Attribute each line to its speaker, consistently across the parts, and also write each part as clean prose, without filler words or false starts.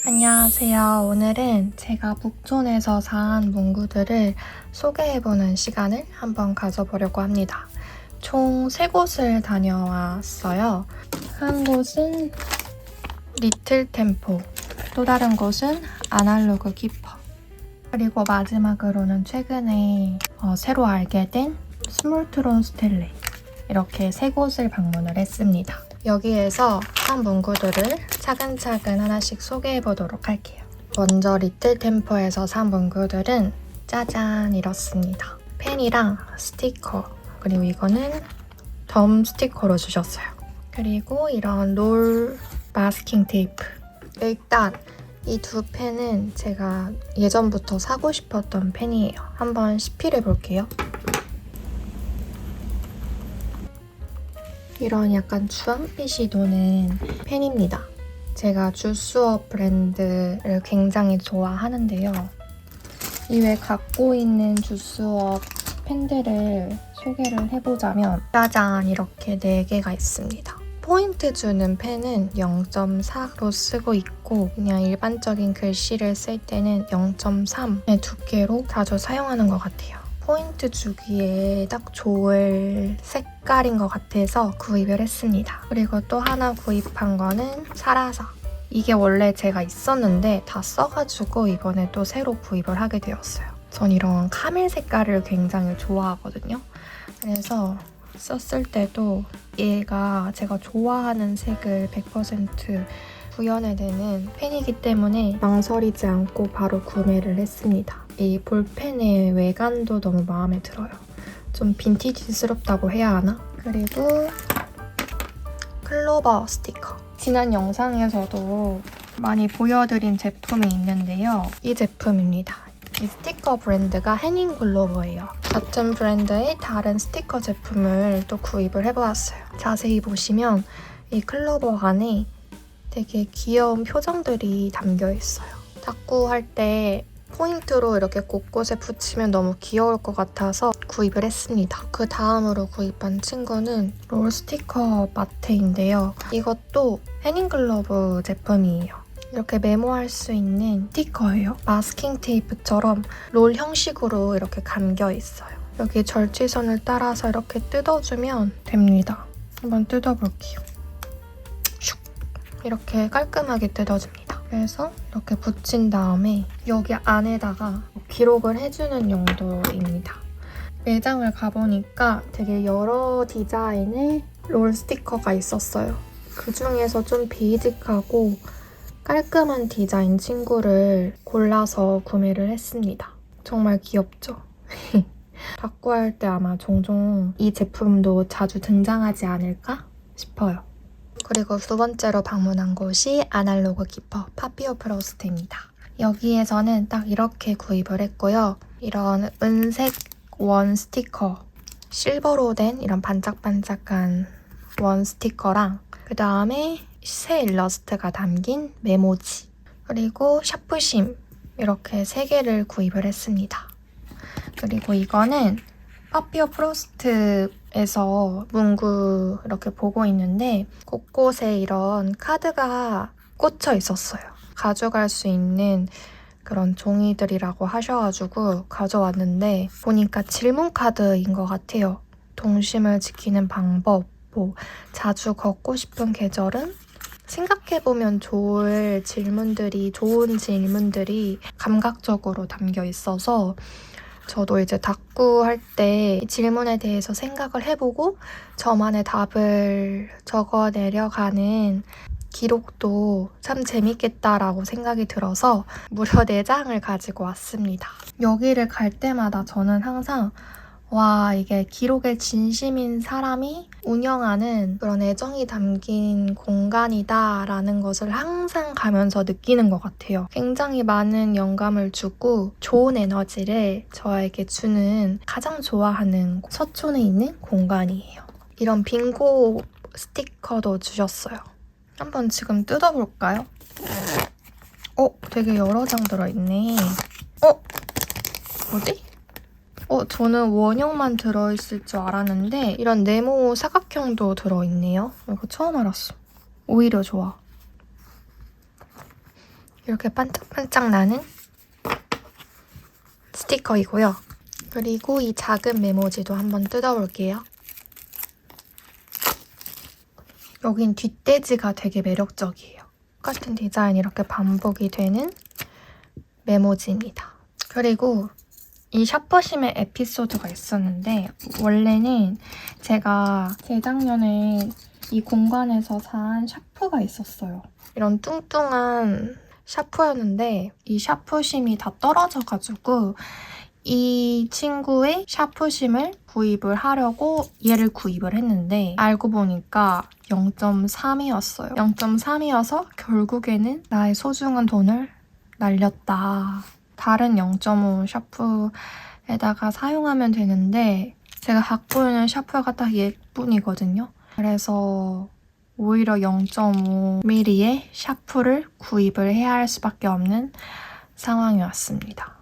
Speaker 1: 안녕하세요. 오늘은 제가 북촌에서 산 문구들을 소개해보는 시간을 한번 가져보려고 합니다. 총 3곳을 다녀왔어요. 한 곳은 리틀 템포, 또 다른 곳은 아날로그 키퍼, 그리고 마지막으로는 최근에 새로 알게 된 스몰트론 스텔레, 이렇게 3곳을 방문을 했습니다. 여기에서 한 문구들을 차근차근 하나씩 소개해보도록 할게요. 먼저 리틀 템포에서 산 문구들은 짜잔 이렇습니다. 펜이랑 스티커, 그리고 이거는 덤 스티커로 주셨어요. 그리고 이런 롤 마스킹 테이프. 일단 이 두 펜은 제가 예전부터 사고 싶었던 펜이에요. 한번 시필해볼게요. 이런 약간 주황빛이 도는 펜입니다. 제가 주스워 브랜드를 굉장히 좋아하는데요. 이외에 갖고 있는 주스워 펜들을 소개를 해보자면 짜잔 이렇게 4개가 있습니다. 포인트 주는 펜은 0.4로 쓰고 있고 그냥 일반적인 글씨를 쓸 때는 0.3의 두께로 자주 사용하는 것 같아요. 포인트 주기에 딱 좋을 색깔인 것 같아서 구입을 했습니다. 그리고 또 하나 구입한 거는 사라사. 이게 원래 제가 있었는데 다 써가지고 이번에 또 새로 구입을 하게 되었어요. 전 이런 카멜 색깔을 굉장히 좋아하거든요. 그래서 썼을 때도 얘가 제가 좋아하는 색을 100% 구현해내는 펜이기 때문에 망설이지 않고 바로 구매를 했습니다. 이 볼펜의 외관도 너무 마음에 들어요. 좀 빈티지스럽다고 해야 하나? 그리고 클로버 스티커. 지난 영상에서도 많이 보여드린 제품이 있는데요. 이 제품입니다. 이 스티커 브랜드가 해닝 글로버예요. 같은 브랜드의 다른 스티커 제품을 또 구입을 해보았어요. 자세히 보시면 이 클로버 안에 되게 귀여운 표정들이 담겨 있어요. 자꾸 할 때 포인트로 이렇게 곳곳에 붙이면 너무 귀여울 것 같아서 구입을 했습니다. 그 다음으로 구입한 친구는 롤 스티커 마테인데요. 이것도 해닝글러브 제품이에요. 이렇게 메모할 수 있는 스티커예요. 마스킹 테이프처럼 롤 형식으로 이렇게 감겨 있어요. 여기 절취선을 따라서 이렇게 뜯어주면 됩니다. 한번 뜯어볼게요. 슉! 이렇게 깔끔하게 뜯어집니다. 그래서 이렇게 붙인 다음에 여기 안에다가 기록을 해주는 용도입니다. 매장을 가보니까 되게 여러 디자인의 롤 스티커가 있었어요. 그 중에서 좀 베이직하고 깔끔한 디자인 친구를 골라서 구매를 했습니다. 정말 귀엽죠? 탁구할 때 아마 종종 이 제품도 자주 등장하지 않을까 싶어요. 그리고 두 번째로 방문한 곳이 아날로그 키퍼 파피오 프로스트입니다. 여기에서는 딱 이렇게 구입을 했고요. 이런 은색 원 스티커, 실버로 된 이런 반짝반짝한 원 스티커랑 그 다음에 새 일러스트가 담긴 메모지, 그리고 샤프심 이렇게 3개를 구입을 했습니다. 그리고 이거는 파피오 프로스트에서 문구 이렇게 보고 있는데 곳곳에 이런 카드가 꽂혀 있었어요. 가져갈 수 있는 그런 종이들이라고 하셔가지고 가져왔는데 보니까 질문 카드인 것 같아요. 동심을 지키는 방법, 자주 걷고 싶은 계절은? 생각해보면 좋은 질문들이 감각적으로 담겨 있어서 저도 이제 탁구할 때 질문에 대해서 생각을 해보고 저만의 답을 적어 내려가는 기록도 참 재밌겠다라고 생각이 들어서 무려 4장을 가지고 왔습니다. 여기를 갈 때마다 저는 항상 와, 이게 기록에 진심인 사람이 운영하는 그런 애정이 담긴 공간이다 라는 것을 항상 가면서 느끼는 것 같아요. 굉장히 많은 영감을 주고 좋은 에너지를 저에게 주는 가장 좋아하는 서촌에 있는 공간이에요. 이런 빙고 스티커도 주셨어요. 한번 지금 뜯어볼까요? 되게 여러 장 들어있네. 뭐지? 저는 원형만 들어있을 줄 알았는데 이런 네모 사각형도 들어있네요. 이거 처음 알았어. 오히려 좋아. 이렇게 반짝반짝 나는 스티커이고요. 그리고 이 작은 메모지도 한번 뜯어볼게요. 여긴 뒷돼지가 되게 매력적이에요. 똑같은 디자인이 이렇게 반복이 되는 메모지입니다. 그리고 이 샤프심의 에피소드가 있었는데 원래는 제가 재작년에 이 공간에서 산 샤프가 있었어요. 이런 뚱뚱한 샤프였는데 이 샤프심이 다 떨어져가지고 이 친구의 샤프심을 구입을 하려고 얘를 구입을 했는데 알고 보니까 0.3이었어요. 0.3이어서 결국에는 나의 소중한 돈을 날렸다. 다른 0.5 샤프에다가 사용하면 되는데 제가 갖고 있는 샤프가 딱 얘뿐이거든요. 그래서 오히려 0.5mm의 샤프를 구입을 해야 할 수밖에 없는 상황이 왔습니다.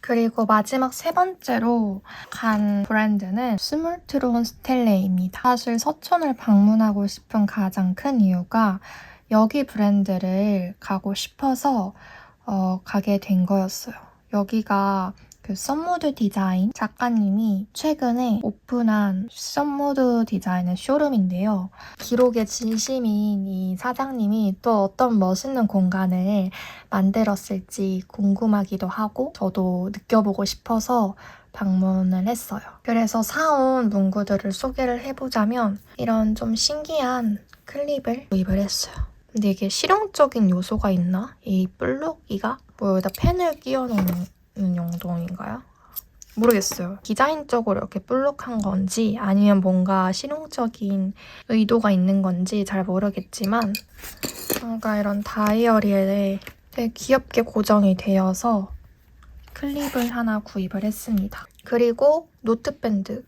Speaker 1: 그리고 마지막 세 번째로 간 브랜드는 스몰트론 스텔레입니다. 사실 서촌을 방문하고 싶은 가장 큰 이유가 여기 브랜드를 가고 싶어서 가게 된 거였어요. 여기가 그 썸모드 디자인 작가님이 최근에 오픈한 썸모드 디자인의 쇼룸인데요. 기록에 진심인 이 사장님이 또 어떤 멋있는 공간을 만들었을지 궁금하기도 하고 저도 느껴보고 싶어서 방문을 했어요. 그래서 사온 문구들을 소개를 해보자면 이런 좀 신기한 클립을 구입을 했어요. 근데 이게 실용적인 요소가 있나? 이 블록이가? 뭐 여기다 펜을 끼워놓는 용도인가요? 모르겠어요. 디자인적으로 이렇게 볼록한 건지 아니면 뭔가 실용적인 의도가 있는 건지 잘 모르겠지만 뭔가 이런 다이어리에 되게 귀엽게 고정이 되어서 클립을 하나 구입을 했습니다. 그리고 노트밴드.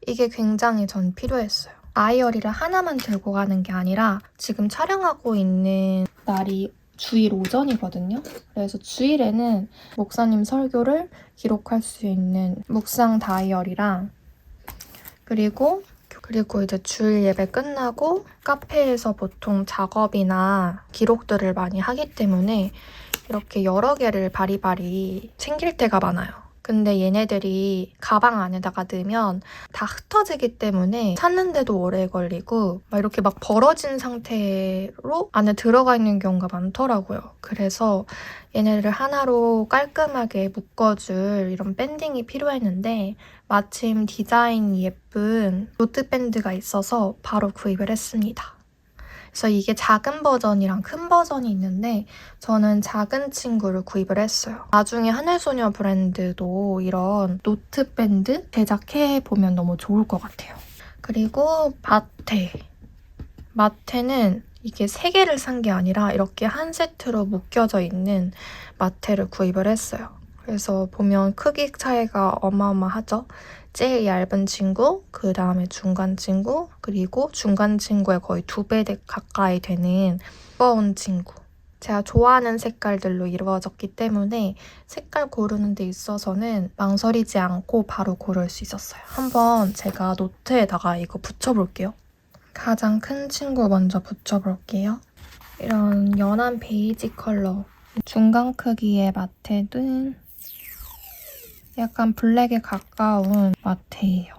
Speaker 1: 이게 굉장히 전 필요했어요. 다이어리를 하나만 들고 가는 게 아니라 지금 촬영하고 있는 날이 주일 오전이거든요. 그래서 주일에는 목사님 설교를 기록할 수 있는 묵상 다이어리랑 그리고 이제 주일 예배 끝나고 카페에서 보통 작업이나 기록들을 많이 하기 때문에 이렇게 여러 개를 바리바리 챙길 때가 많아요. 근데 얘네들이 가방 안에다가 넣으면 다 흩어지기 때문에 찾는데도 오래 걸리고 막 이렇게 막 벌어진 상태로 안에 들어가 있는 경우가 많더라고요. 그래서 얘네를 하나로 깔끔하게 묶어줄 이런 밴딩이 필요했는데 마침 디자인이 예쁜 노트밴드가 있어서 바로 구입을 했습니다. 그래서 이게 작은 버전이랑 큰 버전이 있는데 저는 작은 친구를 구입을 했어요. 나중에 하늘소녀 브랜드도 이런 노트밴드 제작해보면 너무 좋을 것 같아요. 그리고 마테. 마테는 이게 3개를 산 게 아니라 이렇게 한 세트로 묶여져 있는 마테를 구입을 했어요. 그래서 보면 크기 차이가 어마어마하죠? 제일 얇은 친구, 그 다음에 중간 친구, 그리고 중간 친구의 거의 2배 가까이 되는 두꺼운 친구. 제가 좋아하는 색깔들로 이루어졌기 때문에 색깔 고르는 데 있어서는 망설이지 않고 바로 고를 수 있었어요. 한번 제가 노트에다가 이거 붙여볼게요. 가장 큰 친구 먼저 붙여볼게요. 이런 연한 베이지 컬러. 중간 크기의 마테는 약간 블랙에 가까운 마테예요.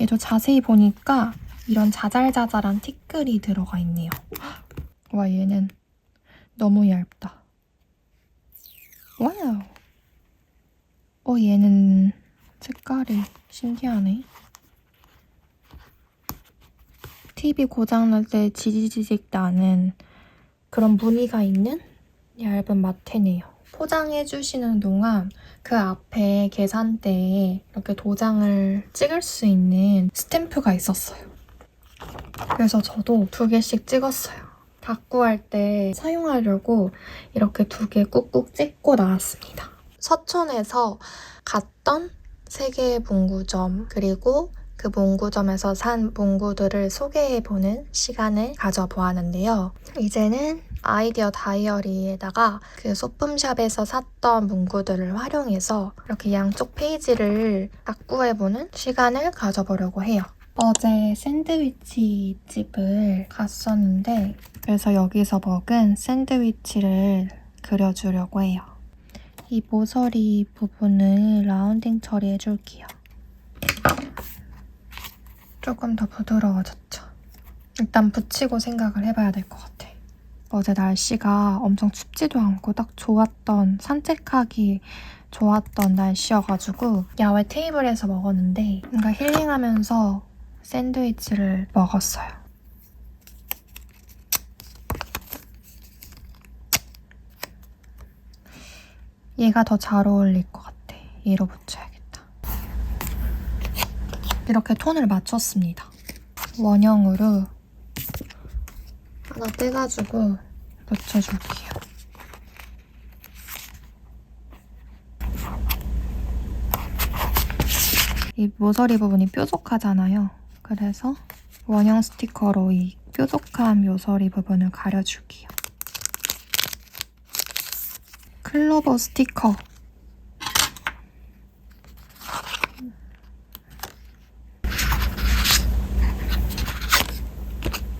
Speaker 1: 얘도 자세히 보니까 이런 자잘자잘한 티끌이 들어가 있네요. 와, 얘는 너무 얇다. 와우. 얘는 색깔이 신기하네. TV 고장날 때 지지직 나는 그런 무늬가 있는 얇은 마테네요. 포장해주시는 동안 그 앞에 계산대에 이렇게 도장을 찍을 수 있는 스탬프가 있었어요. 그래서 저도 2개씩 찍었어요. 다꾸할 때 사용하려고 이렇게 2개 꾹꾹 찍고 나왔습니다. 서촌에서 갔던 3개의 문구점 그리고 그 문구점에서 산 문구들을 소개해보는 시간을 가져보았는데요. 이제는 아이디어 다이어리에다가 그 소품샵에서 샀던 문구들을 활용해서 이렇게 양쪽 페이지를 다꾸해보는 시간을 가져보려고 해요. 어제 샌드위치 집을 갔었는데 그래서 여기서 먹은 샌드위치를 그려주려고 해요. 이 모서리 부분을 라운딩 처리해줄게요. 조금 더 부드러워졌죠? 일단 붙이고 생각을 해봐야 될 것 같아. 어제 날씨가 엄청 춥지도 않고 딱 좋았던, 산책하기 좋았던 날씨여가지고 야외 테이블에서 먹었는데 뭔가 힐링하면서 샌드위치를 먹었어요. 얘가 더 잘 어울릴 것 같아. 얘로 붙여야겠다. 이렇게 톤을 맞췄습니다. 원형으로 하나 떼가지고 붙여줄게요. 이 모서리 부분이 뾰족하잖아요. 그래서 원형 스티커로 이 뾰족한 모서리 부분을 가려줄게요. 클로버 스티커.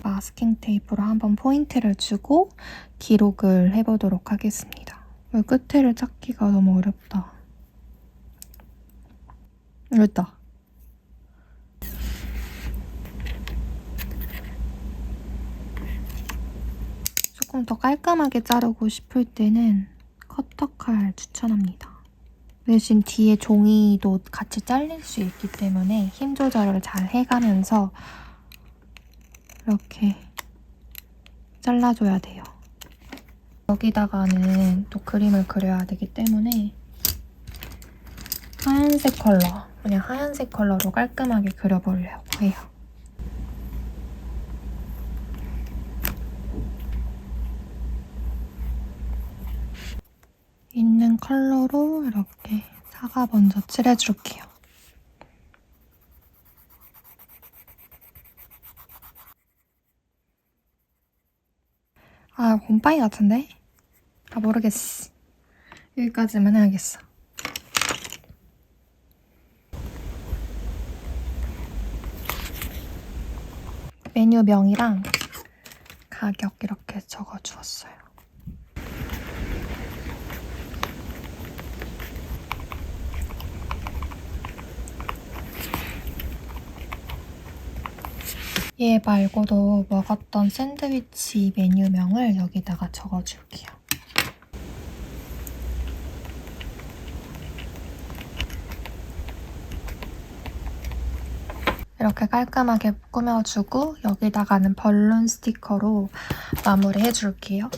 Speaker 1: 마스킹 테이프로 한번 포인트를 주고 기록을 해보도록 하겠습니다. 끝에를 찾기가 너무 어렵다. 됐다. 조금 더 깔끔하게 자르고 싶을 때는 커터칼 추천합니다. 대신 뒤에 종이도 같이 잘릴 수 있기 때문에 힘 조절을 잘 해가면서 이렇게 잘라줘야 돼요. 여기다가는 또 그림을 그려야 되기 때문에 하얀색 컬러, 그냥 하얀색 컬러로 깔끔하게 그려보려고 해요. 있는 컬러로 이렇게 사과 먼저 칠해줄게요. 아, 곰팡이 같은데? 아, 모르겠어. 여기까지만 해야겠어. 메뉴명이랑 가격 이렇게 적어주었어요. 얘 말고도 먹었던 샌드위치 메뉴명을 여기다가 적어줄게요. 이렇게 깔끔하게 꾸며주고 여기다가는 벌룬 스티커로 마무리해줄게요.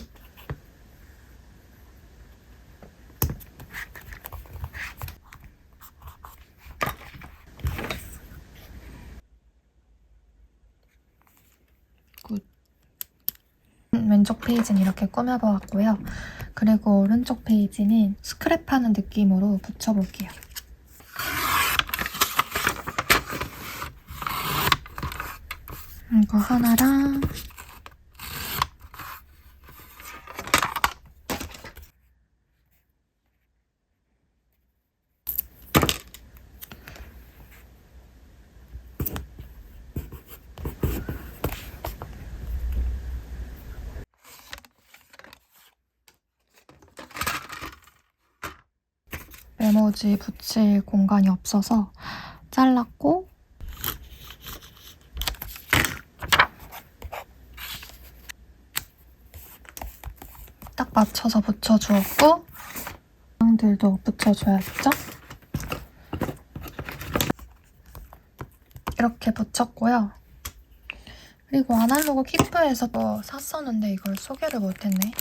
Speaker 1: 굿. 왼쪽 페이지는 이렇게 꾸며보았고요. 그리고 오른쪽 페이지는 스크랩하는 느낌으로 붙여볼게요. 이거 하나랑 메모지 붙일 공간이 없어서 잘랐고 딱 맞춰서 붙여주었고 모양들도 붙여줘야겠죠? 이렇게 붙였고요. 그리고 아날로그 키프에서도 샀었는데 이걸 소개를 못했네.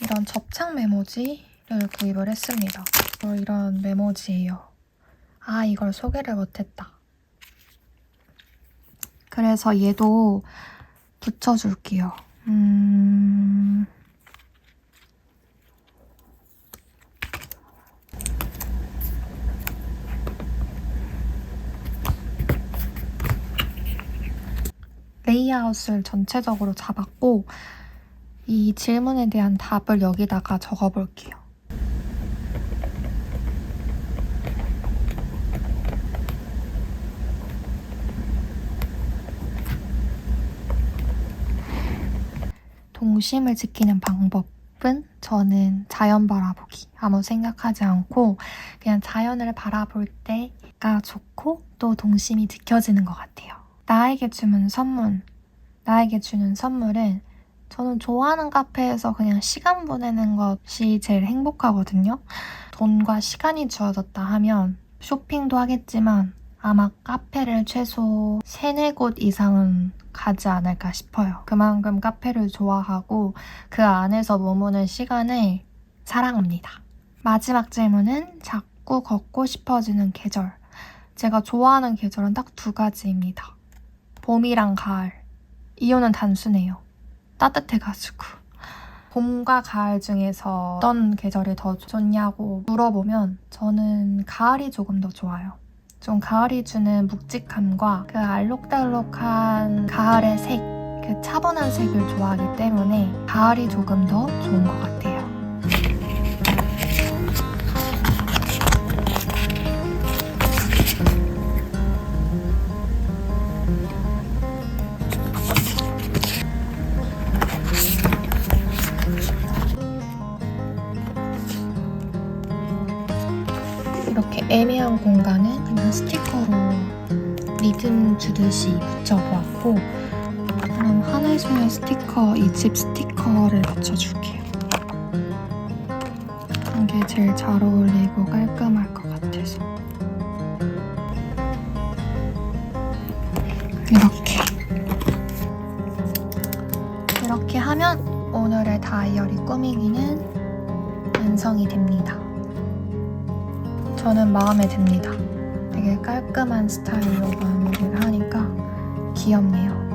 Speaker 1: 이런 접착 메모지를 구입을 했습니다. 이런 메모지예요. 아, 이걸 소개를 못했다. 그래서 얘도 붙여줄게요. 레이아웃을 전체적으로 잡았고 이 질문에 대한 답을 여기다가 적어볼게요. 동심을 지키는 방법은 저는 자연 바라보기. 아무 생각하지 않고 그냥 자연을 바라볼 때가 좋고 또 동심이 지켜지는 것 같아요. 나에게 주는 선물은 저는 좋아하는 카페에서 그냥 시간 보내는 것이 제일 행복하거든요. 돈과 시간이 주어졌다 하면 쇼핑도 하겠지만 아마 카페를 최소 3-4곳 이상은 가지 않을까 싶어요. 그만큼 카페를 좋아하고 그 안에서 머무는 시간을 사랑합니다. 마지막 질문은 자꾸 걷고 싶어지는 계절. 제가 좋아하는 계절은 딱 2가지입니다. 봄이랑 가을. 이유는 단순해요. 따뜻해가지고. 봄과 가을 중에서 어떤 계절이 더 좋냐고 물어보면 저는 가을이 조금 더 좋아요. 좀 가을이 주는 묵직함과 그 알록달록한 가을의 색, 그 차분한 색을 좋아하기 때문에 가을이 조금 더 좋은 것 같아요. 이렇게 애매한 공간은 그냥 스티커로 리듬 주듯이 붙여보았고, 그럼 하늘소녀 스티커, 이 집 스티커를 붙여줄게요. 이게 제일 잘 어울리고 깔끔할 것 같아서. 이렇게 하면 오늘의 다이어리 꾸미기는 완성이 됩니다. 저는 마음에 듭니다. 되게 깔끔한 스타일로 마무리를 하니까 귀엽네요.